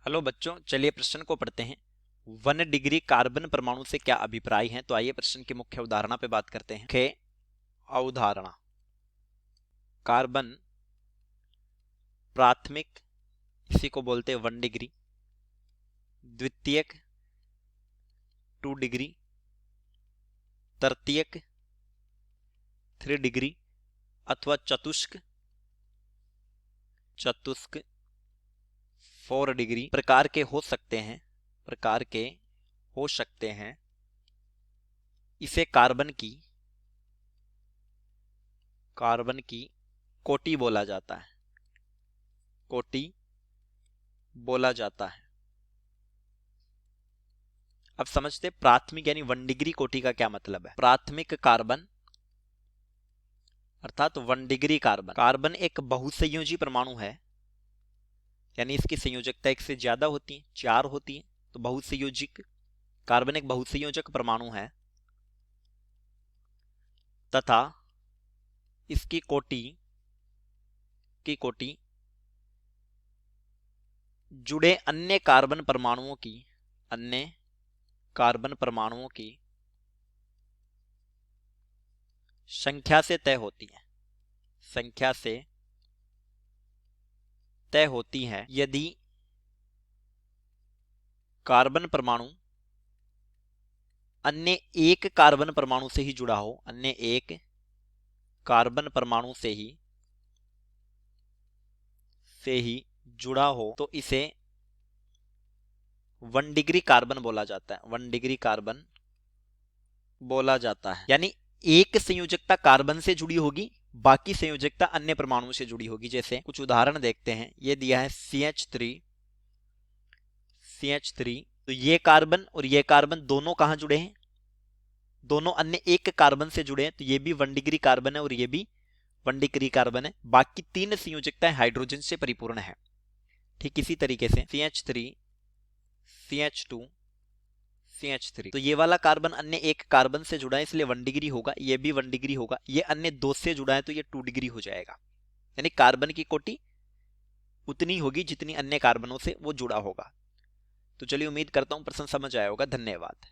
Hello बच्चों, चलिए प्रश्न को पढ़ते हैं। 1 डिग्री कार्बन परमाणु से क्या अभिप्राय है। तो आइए प्रश्न की मुख्य अवधारणा पे बात करते हैं। मुख्य अवधारणा, कार्बन प्राथमिक इसी को बोलते हैं 1 डिग्री, द्वितीयक 2 डिग्री, तृतीयक 3 डिग्री अथवा चतुष्क 4 डिग्री प्रकार के हो सकते हैं। इसे कार्बन की कोटि बोला जाता है। अब समझते प्राथमिक यानी 1 डिग्री कोटि का क्या मतलब है। प्राथमिक कार्बन अर्थात 1 डिग्री कार्बन एक बहुसंयोजी परमाणु है, यानी इसकी संयोजकता 1 से ज्यादा होती है, 4 होती है। तो बहुसंयोजिक कार्बन एक बहुसंयोजक परमाणु है तथा इसकी कोटि जुड़े अन्य कार्बन परमाणुओं की संख्या से तय होती है। यदि कार्बन परमाणु अन्य एक कार्बन परमाणु से ही जुड़ा हो तो इसे 1 डिग्री कार्बन बोला जाता है। यानी एक संयोजकता कार्बन से जुड़ी होगी, बाकी संयोजकता अन्य परमाणु से जुड़ी होगी। जैसे कुछ उदाहरण देखते हैं। ये दिया है CH3। तो ये कार्बन और ये कार्बन दोनों कहां जुड़े हैं? दोनों अन्य एक कार्बन से जुड़े हैं। तो ये भी 1 डिग्री कार्बन है और ये भी 1 डिग्री कार्बन है। बाकी 3 संयोजकताएं हाइड्रोजन से परिपूर्ण है। ठीक इसी तरीके से CH3, CH2, CH3। तो ये वाला कार्बन अन्य एक कार्बन से जुड़ा है, इसलिए 1 डिग्री होगा। ये भी 1 डिग्री होगा। ये अन्य 2 से जुड़ा है तो ये 2 डिग्री हो जाएगा। यानी कार्बन की कोटि उतनी होगी जितनी अन्य कार्बनों से वो जुड़ा होगा। तो चलिए, उम्मीद करता हूं प्रश्न समझ आया होगा। धन्यवाद।